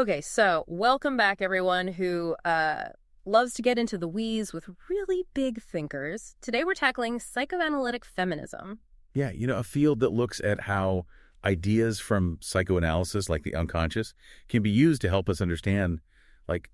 Okay, so welcome back, everyone who loves to get into the weeds with really big thinkers. Today we're tackling psychoanalytic feminism. Yeah, a field that looks at how ideas from psychoanalysis, like the unconscious, can be used to help us understand,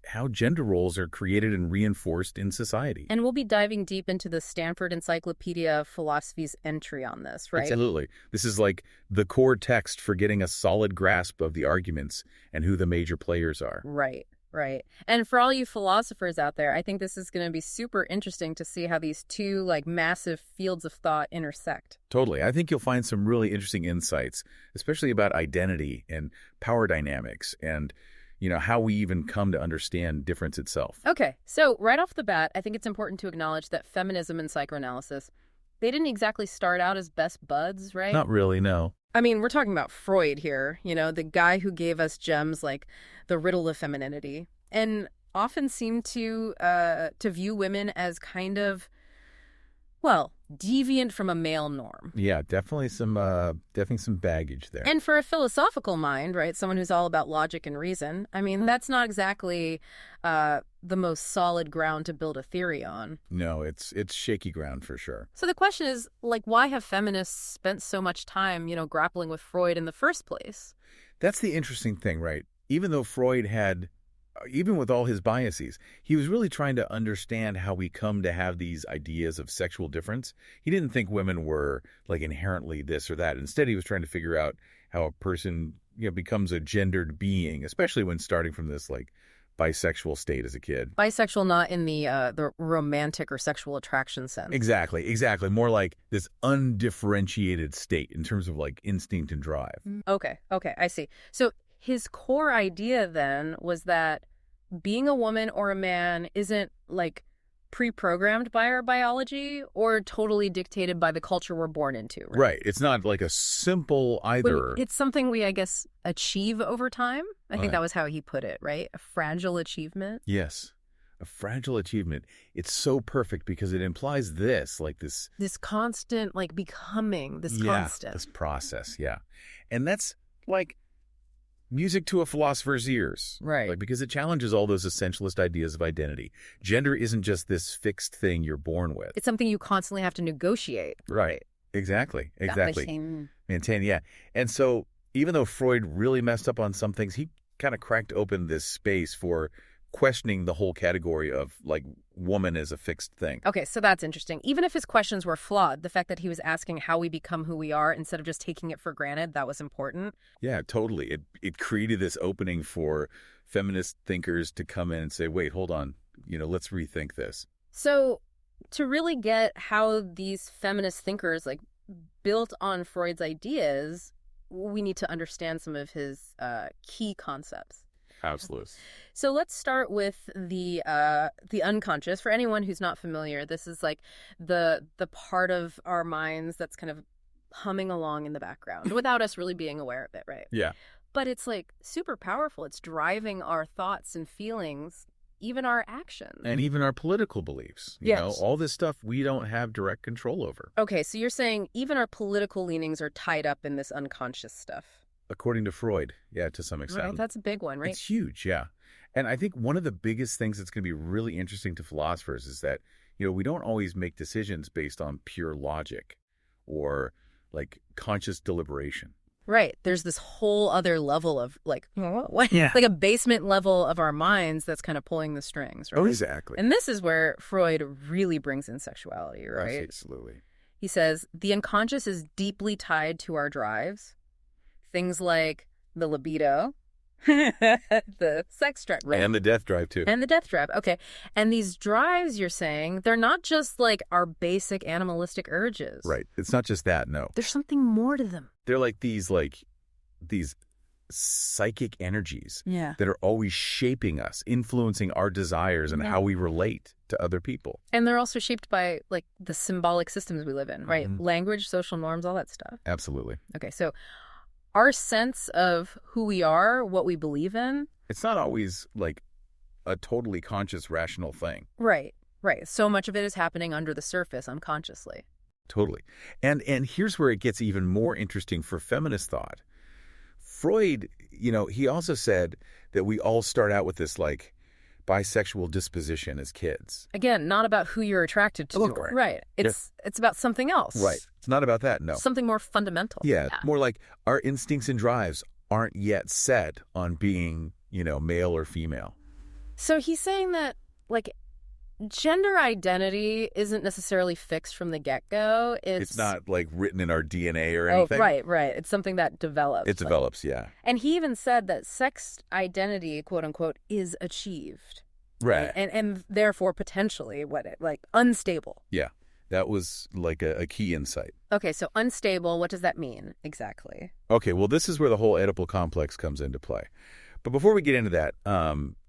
how gender roles are created and reinforced in society. And we'll be diving deep into the Stanford Encyclopedia of Philosophy's entry on this, right? Absolutely. This is like the core text for getting a solid grasp of the arguments and who the major players are. Right. Right. And for all you philosophers out there, I think this is going to be super interesting to see how these two massive fields of thought intersect. Totally. I think you'll find some really interesting insights, especially about identity and power dynamics and, how we even come to understand difference itself. Okay. So right off the bat, I think it's important to acknowledge that feminism and psychoanalysis, they didn't exactly start out as best buds, right? Not really, no. I mean, we're talking about Freud here, the guy who gave us gems like the riddle of femininity, and often seemed to view women as kind of, deviant from a male norm. Yeah, definitely some baggage there. And for a philosophical mind, right, someone who's all about logic and reason, I mean, that's not exactly the most solid ground to build a theory on. No, it's shaky ground for sure. So the question is, why have feminists spent so much time, grappling with Freud in the first place? That's the interesting thing, right? Even though Freud even with all his biases, he was really trying to understand how we come to have these ideas of sexual difference. He didn't think women were inherently this or that. Instead, he was trying to figure out how a person becomes a gendered being, especially when starting from this bisexual state as a kid. Bisexual, not in the romantic or sexual attraction sense. Exactly. More like this undifferentiated state in terms of instinct and drive. Okay, I see. So his core idea then was that being a woman or a man isn't pre-programmed by our biology or totally dictated by the culture we're born into. Right. It's not a simple either. But it's something we, I guess, achieve over time. I think that was how he put it, right? A fragile achievement. Yes. A fragile achievement. It's so perfect because it implies this constant, becoming, constant. This process, yeah. And that's music to a philosopher's ears. Right. Because it challenges all those essentialist ideas of identity. Gender isn't just this fixed thing you're born with. It's something you constantly have to negotiate. Right. Exactly. Maintain, yeah. And so even though Freud really messed up on some things, he kind of cracked open this space for questioning the whole category of woman as a fixed thing. Okay, so that's interesting. Even if his questions were flawed, the fact that he was asking how we become who we are instead of just taking it for granted, that was important. Yeah, totally. It created this opening for feminist thinkers to come in and say, wait, hold on, let's rethink this. So to really get how these feminist thinkers built on Freud's ideas, we need to understand some of his key concepts. Absolutely. So let's start with the unconscious. For anyone who's not familiar, this is the part of our minds that's kind of humming along in the background without us really being aware of it, right? Yeah. But it's super powerful. It's driving our thoughts and feelings, even our actions. And even our political beliefs. You know, all this stuff we don't have direct control over. Okay, so you're saying even our political leanings are tied up in this unconscious stuff. According to Freud, yeah, to some extent. Right, that's a big one, right? It's huge, yeah. And I think one of the biggest things that's going to be really interesting to philosophers is that, we don't always make decisions based on pure logic or conscious deliberation. Right. There's this whole other level of what? Yeah. A basement level of our minds that's kind of pulling the strings, right? Oh, exactly. And this is where Freud really brings in sexuality, right? Absolutely. He says the unconscious is deeply tied to our drives. Things like the libido, the sex drive. Right? And the death drive, too. And the death drive. Okay. And these drives, you're saying, they're not just our basic animalistic urges. Right. It's not just that, no. There's something more to them. They're these psychic energies that are always shaping us, influencing our desires and how we relate to other people. And they're also shaped by the symbolic systems we live in, right? Mm-hmm. Language, social norms, all that stuff. Absolutely. Okay, so our sense of who we are, what we believe in. It's not always a totally conscious, rational thing. Right. So much of it is happening under the surface unconsciously. Totally. And here's where it gets even more interesting for feminist thought. Freud, he also said that we all start out with this, like, bisexual disposition as kids. Again, not about who you're attracted to. Look, right. It's about something else. Right. It's not about that, no. Something more fundamental. Yeah, more like our instincts and drives aren't yet set on being, male or female. So he's saying that, like, gender identity isn't necessarily fixed from the get-go. It's not, like, written in our DNA or anything. Oh, right. It's something that develops. It develops, yeah. And he even said that sex identity, quote-unquote, is achieved. Right. And therefore, potentially, unstable. Yeah, that was, like, a key insight. Okay, so unstable, what does that mean exactly? Okay, well, this is where the whole Oedipal complex comes into play. But before we get into that,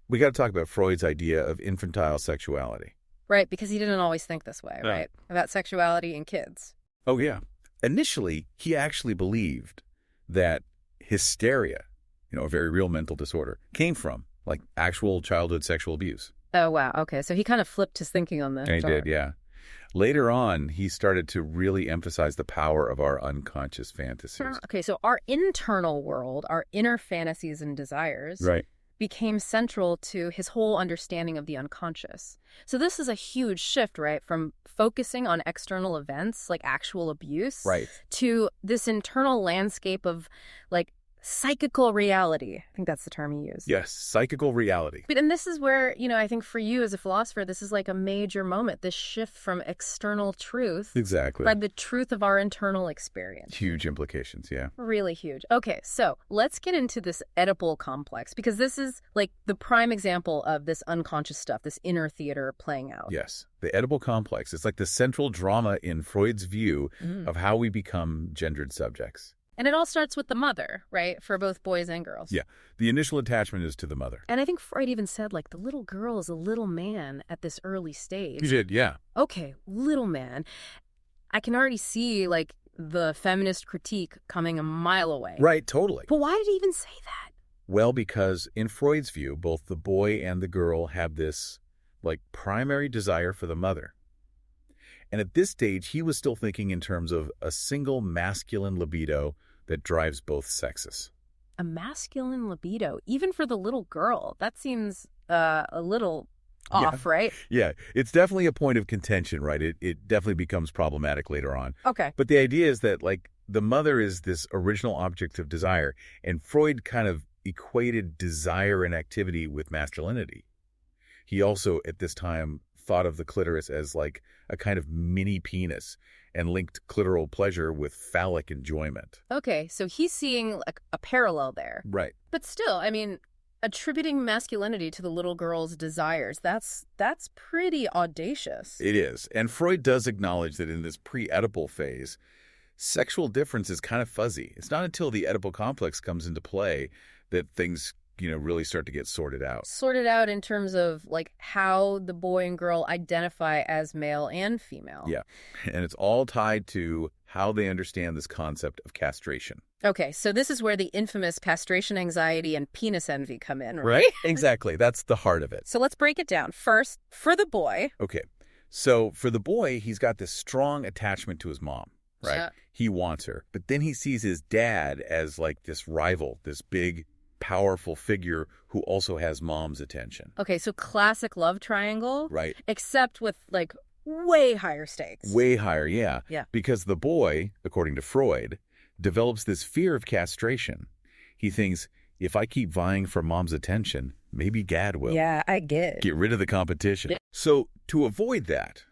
we got to talk about Freud's idea of infantile sexuality. Right, because he didn't always think this way, right? About sexuality in kids. Oh, yeah. Initially, he actually believed that hysteria, a very real mental disorder, came from, like, actual childhood sexual abuse. Oh, wow. Okay, so he kind of flipped his thinking on this. He did, yeah. Later on, he started to really emphasize the power of our unconscious fantasies. Okay, so our internal world, our inner fantasies and desires, right, became central to his whole understanding of the unconscious. So this is a huge shift, right, from focusing on external events like actual abuse, right, to this internal landscape of, like, psychical reality. I think that's the term he used. Yes, psychical reality. And this is where, I think for you as a philosopher, this is like a major moment, this shift from external truth. Exactly. By the truth of our internal experience. Huge implications, yeah. Really huge. Okay, so let's get into this Oedipal complex, because this is like the prime example of this unconscious stuff, this inner theater playing out. Yes, the Oedipal complex. It's like the central drama in Freud's view of how we become gendered subjects. And it all starts with the mother, right, for both boys and girls. Yeah, the initial attachment is to the mother. And I think Freud even said, like, the little girl is a little man at this early stage. He did, yeah. Okay, little man. I can already see, like, the feminist critique coming a mile away. Right, totally. But why did he even say that? Well, because in Freud's view, both the boy and the girl have this, like, primary desire for the mother. And at this stage, he was still thinking in terms of a single masculine libido that drives both sexes. A masculine libido, even for the little girl. That seems a little off, right? Yeah, it's definitely a point of contention, right? It definitely becomes problematic later on. Okay. But the idea is that, like, the mother is this original object of desire, and Freud kind of equated desire and activity with masculinity. He also, at this time, thought of the clitoris as, like, a kind of mini penis, and linked clitoral pleasure with phallic enjoyment. Okay, so he's seeing a parallel there. Right. But still, I mean, attributing masculinity to the little girl's desires, that's pretty audacious. It is. And Freud does acknowledge that in this pre-Oedipal phase, sexual difference is kind of fuzzy. It's not until the Oedipal complex comes into play that things really start to get sorted out. Sorted out in terms of, like, how the boy and girl identify as male and female. Yeah. And it's all tied to how they understand this concept of castration. Okay, so this is where the infamous castration anxiety and penis envy come in, Right? Exactly. That's the heart of it. So let's break it down. First, for the boy. Okay. So for the boy, he's got this strong attachment to his mom, right? Yeah. He wants her. But then he sees his dad as, like, this rival, this big, powerful figure who also has mom's attention. Okay, so classic love triangle. Right. Except with, like, way higher stakes. Way higher, yeah. Yeah. Because the boy, according to Freud, develops this fear of castration. He thinks, if I keep vying for mom's attention, maybe Gad will. Yeah, I get it. Get rid of the competition. Yeah. So to avoid that,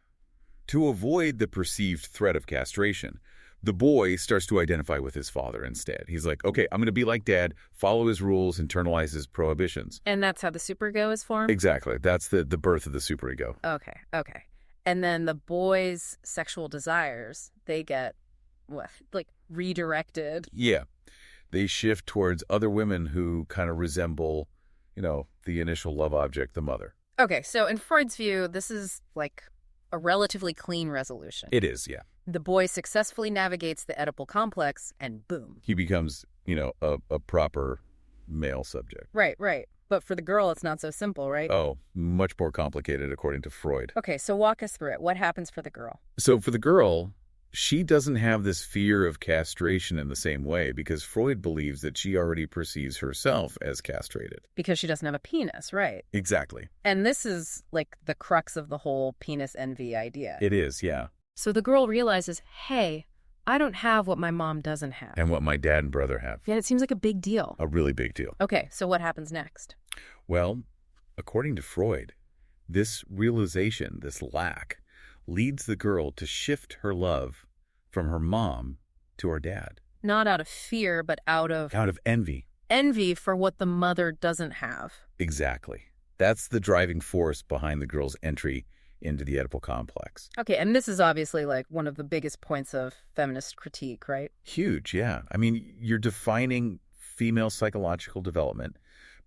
to avoid the perceived threat of castration, the boy starts to identify with his father instead. He's like, okay, I'm going to be like Dad, follow his rules, internalize his prohibitions. And that's how the superego is formed? Exactly. That's the birth of the superego. Okay. And then the boy's sexual desires, they get, what, like, redirected? Yeah. They shift towards other women who kind of resemble, the initial love object, the mother. Okay, so in Freud's view, this is, like, a relatively clean resolution. It is, yeah. The boy successfully navigates the Oedipal complex, and boom. He becomes, a proper male subject. Right. But for the girl, it's not so simple, right? Oh, much more complicated, according to Freud. Okay, so walk us through it. What happens for the girl? So for the girl, she doesn't have this fear of castration in the same way because Freud believes that she already perceives herself as castrated. Because she doesn't have a penis, right? Exactly. And this is like the crux of the whole penis envy idea. It is, yeah. So the girl realizes, hey, I don't have what my mom doesn't have. And what my dad and brother have. Yeah, it seems like a big deal. A really big deal. Okay, so what happens next? Well, according to Freud, this realization, this lack, leads the girl to shift her love from her mom to her dad. Not out of fear, but out of envy. Envy for what the mother doesn't have. Exactly. That's the driving force behind the girl's entry into the Oedipal complex. Okay, and this is obviously like one of the biggest points of feminist critique, right? Huge, yeah. I mean, you're defining female psychological development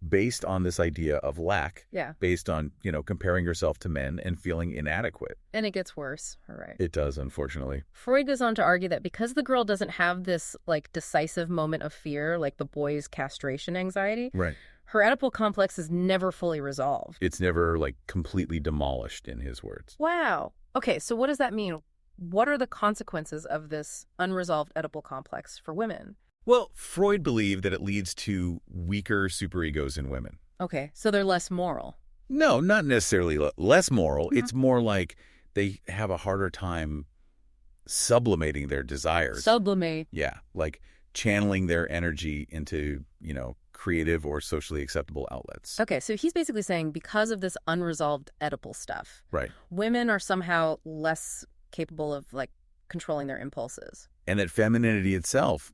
based on this idea of lack, based on, comparing yourself to men and feeling inadequate. And it gets worse, all right. It does, unfortunately. Freud goes on to argue that because the girl doesn't have this, like, decisive moment of fear, like the boy's castration anxiety, right, her Oedipal complex is never fully resolved. It's never, completely demolished, in his words. Wow. Okay, so what does that mean? What are the consequences of this unresolved Oedipal complex for women? Well, Freud believed that it leads to weaker superegos in women. Okay, so they're less moral. No, not necessarily less moral. It's more like they have a harder time sublimating their desires. Sublimate. Yeah, like channeling their energy into, creative or socially acceptable outlets. Okay, so he's basically saying because of this unresolved Oedipal stuff, right, women are somehow less capable of, controlling their impulses. And that femininity itself,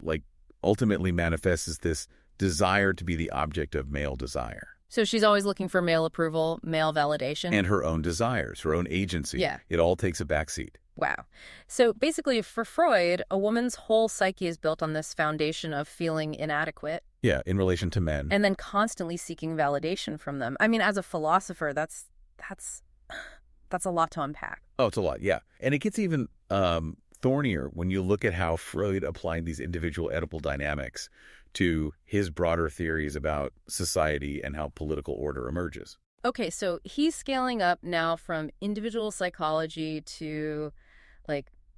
ultimately manifests as this desire to be the object of male desire. So she's always looking for male approval, male validation. And her own desires, her own agency. Yeah. It all takes a backseat. Wow. So basically, for Freud, a woman's whole psyche is built on this foundation of feeling inadequate. Yeah, in relation to men. And then constantly seeking validation from them. I mean, as a philosopher, that's a lot to unpack. Oh, it's a lot, yeah. And it gets even thornier when you look at how Freud applied these individual Oedipal dynamics to his broader theories about society and how political order emerges. Okay, so he's scaling up now from individual psychology to,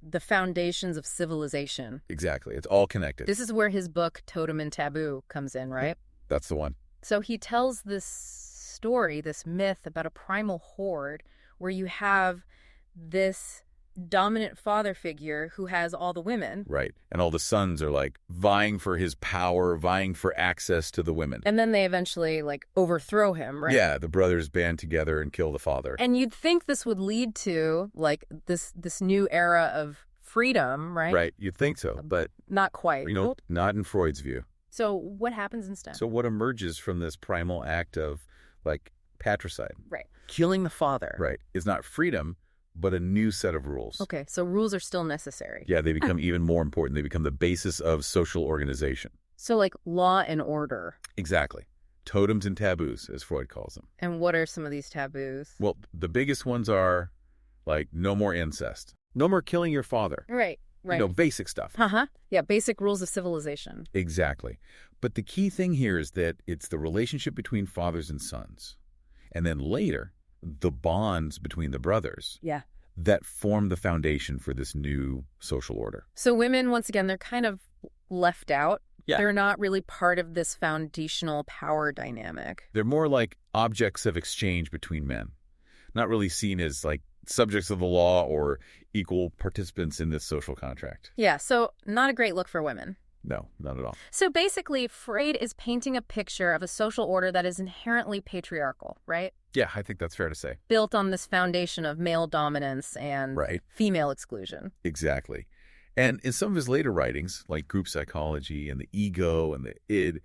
the foundations of civilization. Exactly. It's all connected. This is where his book, Totem and Taboo, comes in, right? That's the one. So he tells this story, this myth about a primal horde where you have this dominant father figure who has all the women. Right. And all the sons are vying for his power, vying for access to the women. And then they eventually overthrow him, right? Yeah, the brothers band together and kill the father. And you'd think this would lead to this new era of freedom, right? Right. You'd think so, but not quite. Not in Freud's view. So what happens instead? So what emerges from this primal act of patricide? Right. Killing the father. Right. Is not freedom, but a new set of rules. Okay, so rules are still necessary. Yeah, they become even more important. They become the basis of social organization. So law and order. Exactly. Totems and taboos, as Freud calls them. And what are some of these taboos? Well, the biggest ones are no more incest. No more killing your father. Right. Basic stuff. Yeah, basic rules of civilization. Exactly. But the key thing here is that it's the relationship between fathers and sons. And then later, the bonds between the brothers that form the foundation for this new social order. So women, once again, they're kind of left out. Yeah. They're not really part of this foundational power dynamic. They're more like objects of exchange between men, not really seen as subjects of the law or equal participants in this social contract. Yeah, so not a great look for women. No, not at all. So basically, Freud is painting a picture of a social order that is inherently patriarchal, right? Yeah, I think that's fair to say. Built on this foundation of male dominance and female exclusion. Exactly. And in some of his later writings, like Group Psychology and the Ego and the Id,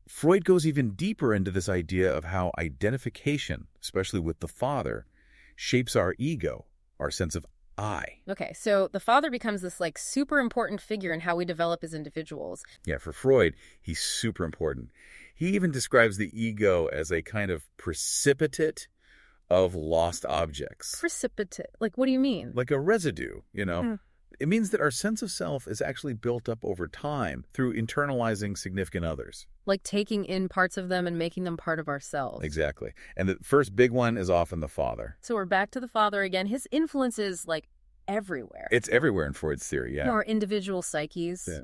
Freud goes even deeper into this idea of how identification, especially with the father, shapes our ego, our sense of I. Okay, so the father becomes this super important figure in how we develop as individuals. Yeah, for Freud, he's super important. He even describes the ego as a kind of precipitate of lost objects. Precipitate? What do you mean? Like a residue, It means that our sense of self is actually built up over time through internalizing significant others. Like taking in parts of them and making them part of ourselves. Exactly. And the first big one is often the father. So we're back to the father again. His influence is everywhere. It's everywhere in Freud's theory, yeah. Our individual psyches Yeah.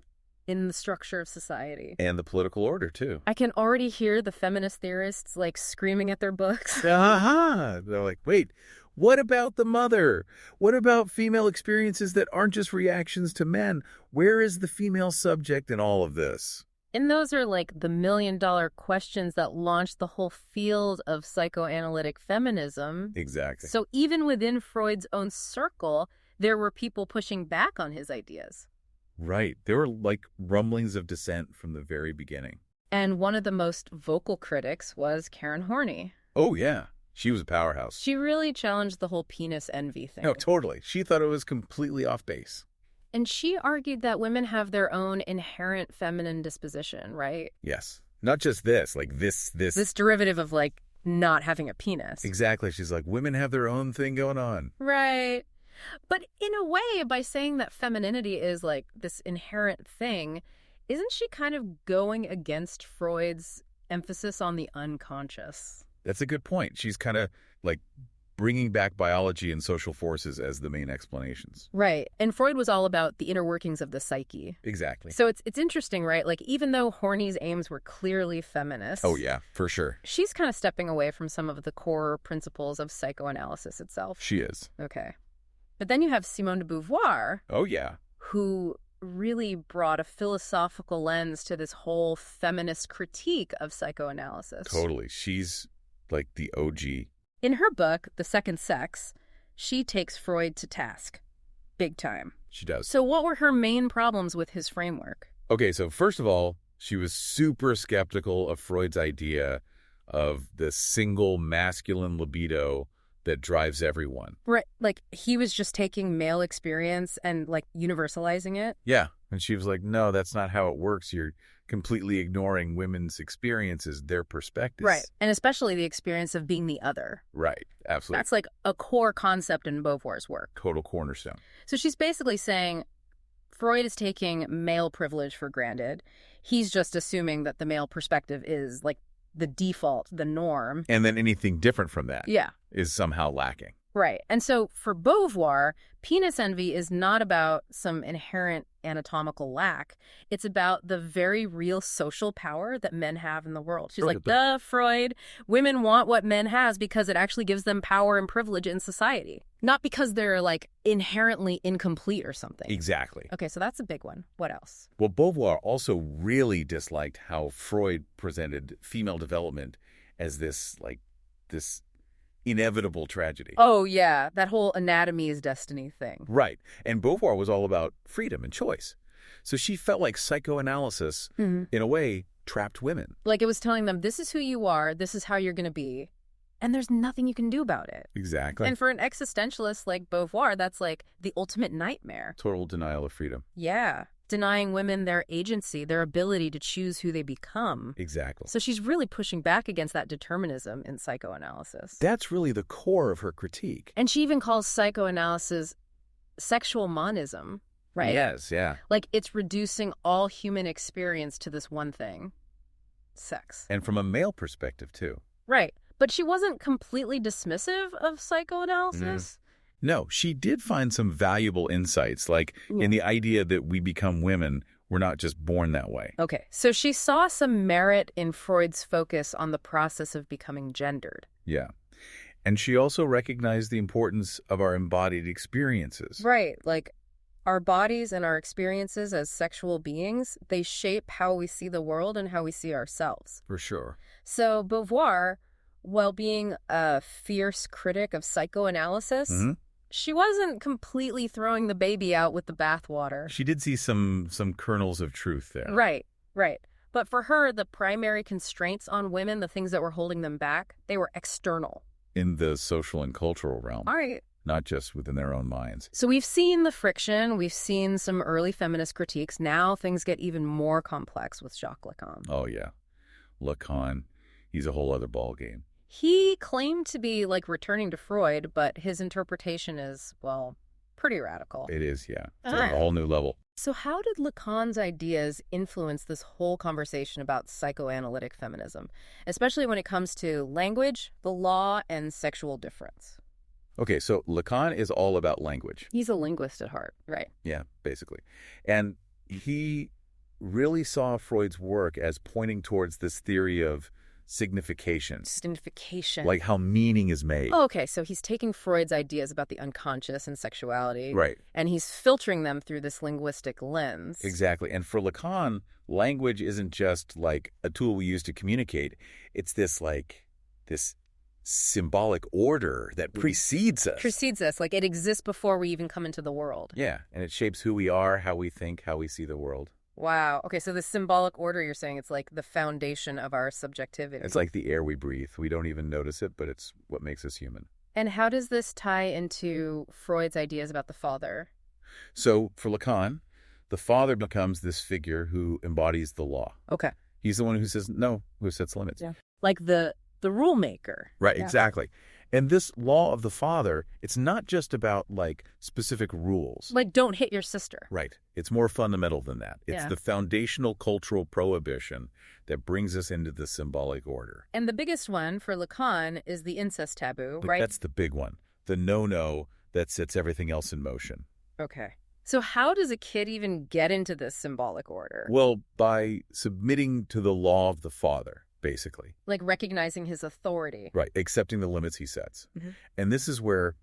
in the structure of society. And the political order, too. I can already hear the feminist theorists, like, screaming at their books. They're like, wait, what about the mother? What about female experiences that aren't just reactions to men? Where is the female subject in all of this? And those are, like, the million-dollar questions that launched the whole field of psychoanalytic feminism. Exactly. So even within Freud's own circle, there were people pushing back on his ideas. Right. There were like rumblings of dissent from the very beginning. And one of the most vocal critics was Karen Horney. Oh, yeah. She was a powerhouse. She really challenged the whole penis envy thing. No, totally. She thought it was completely off base. And she argued that women have their own inherent feminine disposition, right? Yes. Not just this, like this. This derivative of, like, not having a penis. Exactly. She's like, women have their own thing going on. Right. But in a way, by saying that femininity is, like, this inherent thing, isn't she kind of going against Freud's emphasis on the unconscious? That's a good point. She's kind of like bringing back biology and social forces as the main explanations. Right. And Freud was all about the inner workings of the psyche. Exactly. So it's interesting, right? Like, even though Horney's aims were clearly feminist. Oh, yeah, for sure. She's kind of stepping away from some of the core principles of psychoanalysis itself. She is. Okay. But then you have Simone de Beauvoir. Oh, yeah. Who really brought a philosophical lens to this whole feminist critique of psychoanalysis. Totally. She's like the OG. In her book, The Second Sex, she takes Freud to task. Big time. She does. So what were her main problems with his framework? Okay, so first of all, she was super skeptical of Freud's idea of the single masculine libido that drives everyone. Right. Like, he was just taking male experience and, like, universalizing it? Yeah. And she was like, no, that's not how it works. You're completely ignoring women's experiences, their perspectives. Right. And especially the experience of being the other. Right. Absolutely. That's, like, a core concept in Beauvoir's work. Total cornerstone. So she's basically saying Freud is taking male privilege for granted. He's just assuming that the male perspective is, like, the default, the norm. And then anything different from that is somehow lacking. Right. And so for Beauvoir, penis envy is not about some inherent anatomical lack. It's about the very real social power that men have in the world. She's like, duh, Freud, women want what men has because it actually gives them power and privilege in society. Not because they're, like, inherently incomplete or something. Exactly. Okay, so that's a big one. What else? Well, Beauvoir also really disliked how Freud presented female development as this inevitable tragedy. Oh, yeah. That whole anatomy is destiny thing. Right. And Beauvoir was all about freedom and choice. So she felt like psychoanalysis, in a way, trapped women. Like, it was telling them, this is who you are, this is how you're going to be, and there's nothing you can do about it. Exactly. And for an existentialist like Beauvoir, that's like the ultimate nightmare. Total denial of freedom. Yeah. Denying women their agency, their ability to choose who they become. Exactly. So she's really pushing back against that determinism in psychoanalysis. That's really the core of her critique. And she even calls psychoanalysis sexual monism, right? Yes, yeah. Like, it's reducing all human experience to this one thing, sex. And from a male perspective, too. Right. But she wasn't completely dismissive of psychoanalysis. No, she did find some valuable insights, like in the idea that we become women, we're not just born that way. Okay, so she saw some merit in Freud's focus on the process of becoming gendered. Yeah. And she also recognized the importance of our embodied experiences. Right, like our bodies and our experiences as sexual beings, they shape how we see the world and how we see ourselves. For sure. So Beauvoir, while being a fierce critic of psychoanalysis, she wasn't completely throwing the baby out with the bathwater. She did see some kernels of truth there. Right, right. But for her, the primary constraints on women, the things that were holding them back, they were external. In the social and cultural realm. All right. Not just within their own minds. So we've seen the friction. We've seen some early feminist critiques. Now things get even more complex with Jacques Lacan. Oh, yeah. Lacan, he's a whole other ballgame. He claimed to be, like, returning to Freud, but his interpretation is, well, pretty radical. It is, yeah. It's a whole new level. So how did Lacan's ideas influence this whole conversation about psychoanalytic feminism, especially when it comes to language, the law, and sexual difference? Okay, so Lacan is all about language. He's a linguist at heart, right? Yeah, basically. And he really saw Freud's work as pointing towards this theory of signification, Signification. like how meaning is made. Oh, okay, so he's taking Freud's ideas about the unconscious and sexuality, Right. and he's filtering them through this linguistic lens. Exactly. And for Lacan, language isn't just like a tool we use to communicate. It's this symbolic order that precedes us. Precedes us, like it exists before we even come into the world. Yeah, and it shapes who we are, how we think, how we see the world. Wow. Okay, so the symbolic order, you're saying it's like the foundation of our subjectivity. It's like the air we breathe. We don't even notice it, but it's what makes us human. And how does this tie into Freud's ideas about the father? So for Lacan, the father becomes this figure who embodies the law. Okay. He's the one who says no, who sets limits. Yeah. Like the rule maker. Right, Yeah. exactly. And this law of the father, it's not just about like specific rules. Like don't hit your sister. Right. It's more fundamental than that. It's Yeah. the foundational cultural prohibition that brings us into the symbolic order. And the biggest one for Lacan is the incest taboo, But right? that's the big one. The no-no that sets everything else in motion. Okay. So how does a kid even get into this symbolic order? Well, by submitting to the law of the father, basically. Like recognizing his authority. Right. Accepting the limits he sets. Mhm. And this is where,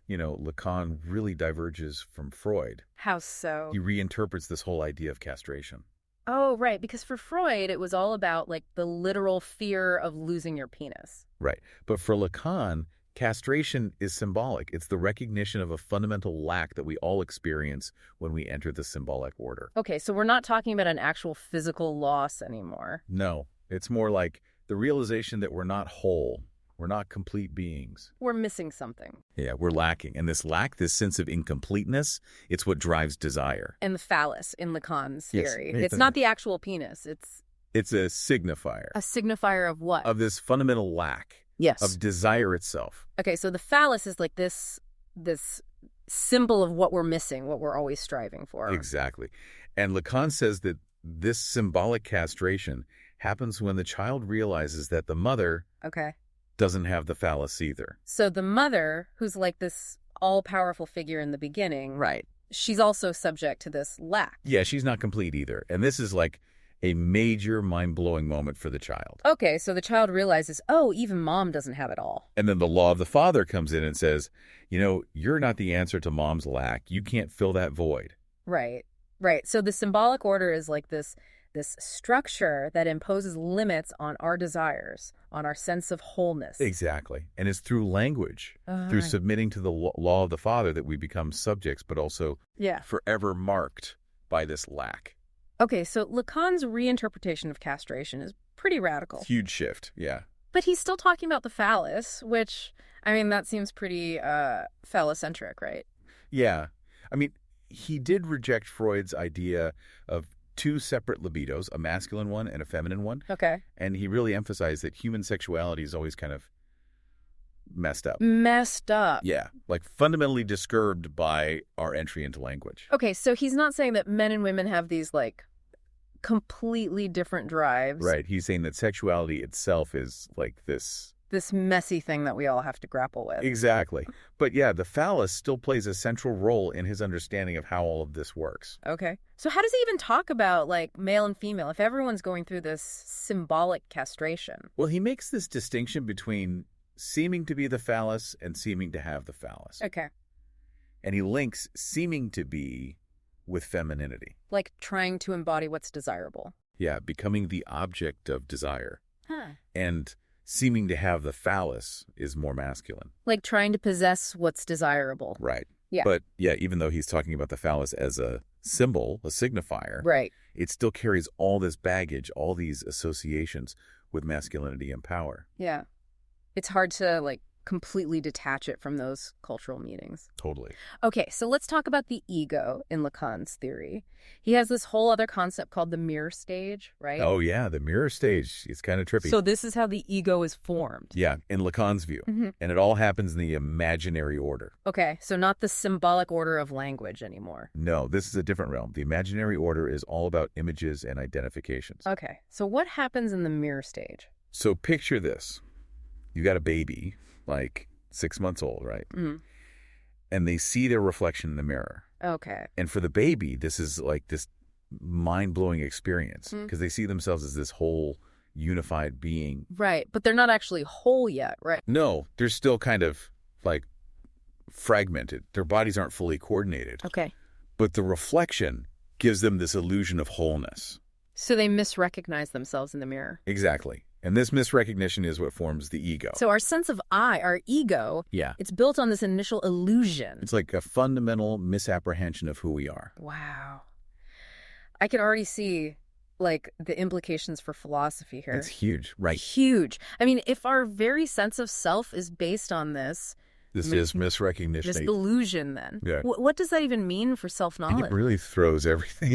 Lacan really diverges from Freud. How so? He reinterprets this whole idea of castration. Oh, right. Because for Freud, it was all about like the literal fear of losing your penis. Right. But for Lacan, castration is symbolic. It's the recognition of a fundamental lack that we all experience when we enter the symbolic order. Okay, so we're not talking about an actual physical loss anymore. No, it's more like the realization that we're not whole. We're not complete beings. We're missing something. Yeah, we're lacking. And this lack, this sense of incompleteness, it's what drives desire. And the phallus in Lacan's Yes, theory. it's It's not the actual penis. It's It's a signifier a signifier of what? of this fundamental lack Yes. of desire itself. Okay, so the phallus is like this symbol of what we're missing, what we're always striving for. Exactly. And Lacan says that this symbolic castration happens when the child realizes that the mother Okay. doesn't have the phallus either. So the mother, who's like this all-powerful figure in the beginning, Right. she's also subject to this lack. Yeah, she's not complete either. And this is like a major mind-blowing moment for the child. Okay, so the child realizes, oh, even mom doesn't have it all. And then the law of the father comes in and says, you're not the answer to mom's lack. You can't fill that void. Right, right. So the symbolic order is like this structure that imposes limits on our desires, on our sense of wholeness. Exactly. And it's through language, through Right. submitting to the law of the father that we become subjects, but also Yeah. forever marked by this lack. Okay, so Lacan's reinterpretation of castration is pretty radical. Huge shift. Yeah. But he's still talking about the phallus, which, I mean, that seems pretty phallocentric, right? Yeah. I mean, he did reject Freud's idea of two separate libidos, a masculine one and a feminine one. Okay. And he really emphasized that human sexuality is always kind of messed up. Messed up. Yeah, like fundamentally disturbed by our entry into language. Okay, so he's not saying that men and women have these, like, completely different drives. Right. He's saying that sexuality itself is like this. This messy thing that we all have to grapple with. Exactly. But yeah, the phallus still plays a central role in his understanding of how all of this works. Okay. So how does he even talk about, like, male and female if everyone's going through this symbolic castration? Well, he makes this distinction between seeming to be the phallus and seeming to have the phallus. Okay. And he links seeming to be with femininity. Like trying to embody what's desirable. Yeah, becoming the object of desire. Huh. And seeming to have the phallus is more masculine. Like trying to possess what's desirable. Right. Yeah. But yeah, even though he's talking about the phallus as a symbol, a signifier, Right. it still carries all this baggage, all these associations with masculinity and power. Yeah. It's hard to, like, completely detach it from those cultural meanings. Totally. Okay, so let's talk about the ego in Lacan's theory. He has this whole other concept called the mirror stage, right? Oh, yeah, the mirror stage. It's kind of trippy. So this is how the ego is formed. Yeah, in Lacan's view. Mhm. And it all happens in the imaginary order. Okay, so not the symbolic order of language anymore. No, this is a different realm. The imaginary order is all about images and identifications. Okay, so what happens in the mirror stage? So picture this. You got a baby, like 6 months old, right? Mm. And they see their reflection in the mirror. Okay. And for the baby, this is like this mind-blowing experience because they see themselves as this whole unified being. Right. But they're not actually whole yet, right? No, they're still kind of like fragmented. Their bodies aren't fully coordinated. Okay. But the reflection gives them this illusion of wholeness. So they misrecognize themselves in the mirror. Exactly. And this misrecognition is what forms the ego. So our sense of I, our ego, yeah, it's built on this initial illusion. it's like a fundamental misapprehension of who we are. Wow. I can already see, like, the implications for philosophy here. It's huge, right? Huge. I mean, if our very sense of self is based on this... This is misrecognition. This illusion, then. Yeah. What does that even mean for self-knowledge? It really throws everything